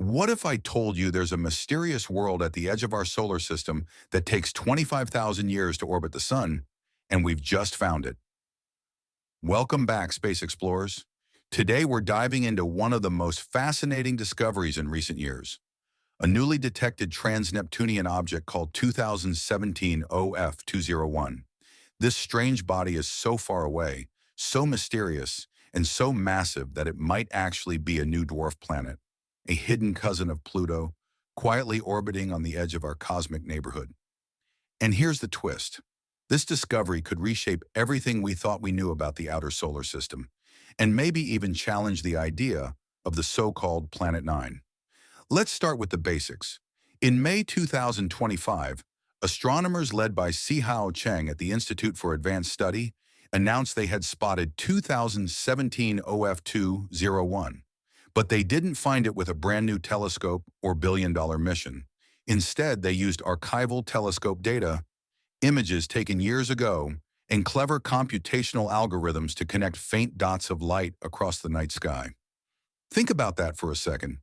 What if I told you there's a mysterious world at the edge of our solar system that takes 25,000 years to orbit the sun, and we've just found it? Welcome back, space explorers. Today we're diving into one of the most fascinating discoveries in recent years, a newly detected trans-Neptunian object called 2017 OF201. This strange body is so far away, so mysterious, and so massive that it might actually be a new dwarf planet, a hidden cousin of Pluto, quietly orbiting on the edge of our cosmic neighborhood. And here's the twist. This discovery could reshape everything we thought we knew about the outer solar system, and maybe even challenge the idea of the so-called Planet Nine. Let's start with the basics. In May 2025, astronomers led by Sihao Cheng at the Institute for Advanced Study announced they had spotted 2017 OF201. But they didn't find it with a brand new telescope or billion-dollar mission. Instead, they used archival telescope data, images taken years ago, and clever computational algorithms to connect faint dots of light across the night sky. Think about that for a second.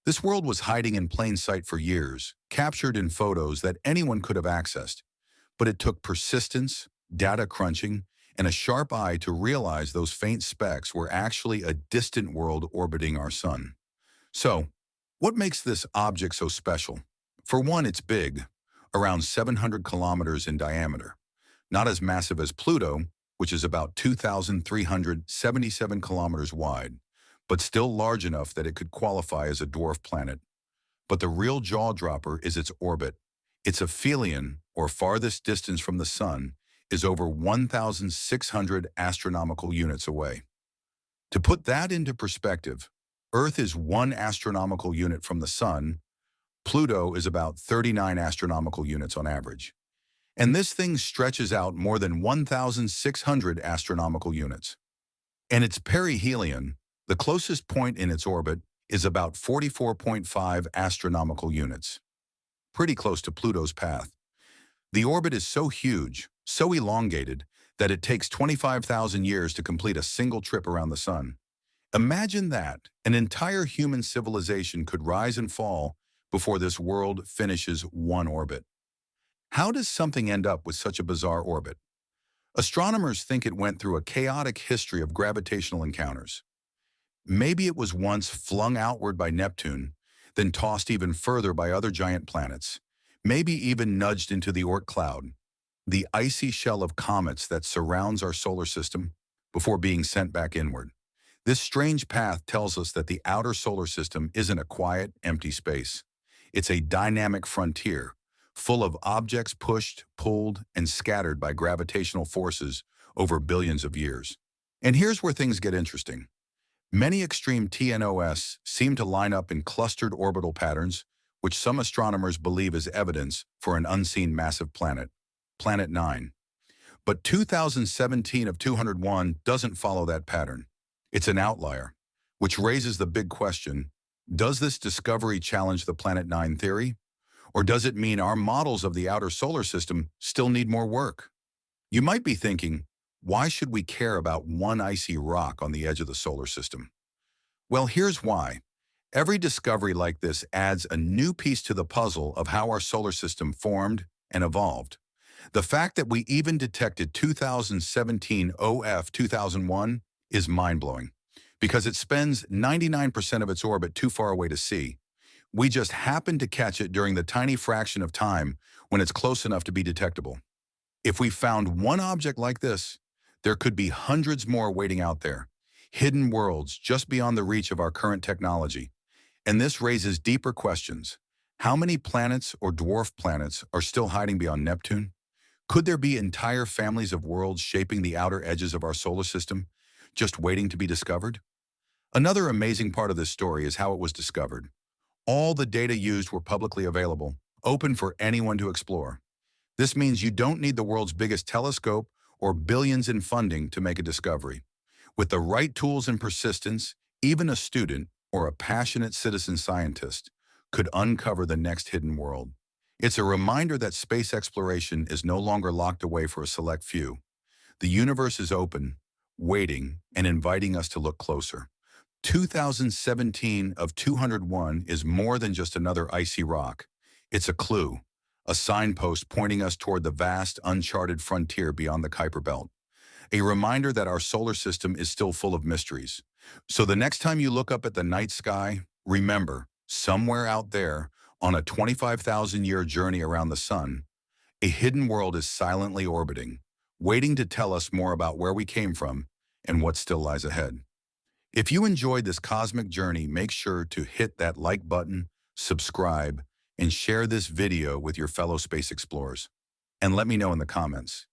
This world was hiding in plain sight for years, captured in photos that anyone could have accessed. But it took persistence, data crunching, and a sharp eye to realize those faint specks were actually a distant world orbiting our sun. So, what makes this object so special? For one, it's big, around 700 kilometers in diameter. Not as massive as Pluto, which is about 2,377 kilometers wide, but still large enough that it could qualify as a dwarf planet. But the real jaw-dropper is its orbit. Its aphelion, or farthest distance from the sun, is over 1,600 astronomical units away. To put that into perspective, Earth is 1 astronomical unit from the sun. Pluto is about 39 astronomical units on average. And this thing stretches out more than 1,600 astronomical units. And its perihelion, the closest point in its orbit, is about 44.5 astronomical units. Pretty close to Pluto's path. The orbit is so huge, so elongated, that it takes 25,000 years to complete a single trip around the sun. Imagine that, an entire human civilization could rise and fall before this world finishes one orbit. How does something end up with such a bizarre orbit? Astronomers think it went through a chaotic history of gravitational encounters. Maybe it was once flung outward by Neptune, then tossed even further by other giant planets, maybe even nudged into the Oort cloud, the icy shell of comets that surrounds our solar system, before being sent back inward. This strange path tells us that the outer solar system isn't a quiet, empty space. It's a dynamic frontier, full of objects pushed, pulled, and scattered by gravitational forces over billions of years. And here's where things get interesting. Many extreme TNOS seem to line up in clustered orbital patterns, which some astronomers believe is evidence for an unseen massive planet, Planet 9. But 2017 of 201 doesn't follow that pattern. It's an outlier, which raises the big question, does this discovery challenge the Planet 9 theory? Or does it mean our models of the outer solar system still need more work? You might be thinking, why should we care about one icy rock on the edge of the solar system? Well, here's why. Every discovery like this adds a new piece to the puzzle of how our solar system formed and evolved. The fact that we even detected 2017 OF 2001 is mind-blowing, because it spends 99% of its orbit too far away to see. We just happened to catch it during the tiny fraction of time when it's close enough to be detectable. If we found one object like this, there could be hundreds more waiting out there, hidden worlds just beyond the reach of our current technology. And this raises deeper questions. How many planets or dwarf planets are still hiding beyond Neptune? Could there be entire families of worlds shaping the outer edges of our solar system, just waiting to be discovered? Another amazing part of this story is how it was discovered. All the data used were publicly available, open for anyone to explore. This means you don't need the world's biggest telescope or billions in funding to make a discovery. With the right tools and persistence, even a student or a passionate citizen scientist could uncover the next hidden world. It's a reminder that space exploration is no longer locked away for a select few. The universe is open, waiting, and inviting us to look closer. 2017 of 201 is more than just another icy rock. It's a clue, a signpost pointing us toward the vast, uncharted frontier beyond the Kuiper Belt. A reminder that our solar system is still full of mysteries. So the next time you look up at the night sky, remember, somewhere out there, on a 25,000-year journey around the sun, a hidden world is silently orbiting, waiting to tell us more about where we came from and what still lies ahead. If you enjoyed this cosmic journey, make sure to hit that like button, subscribe, and share this video with your fellow space explorers. And let me know in the comments,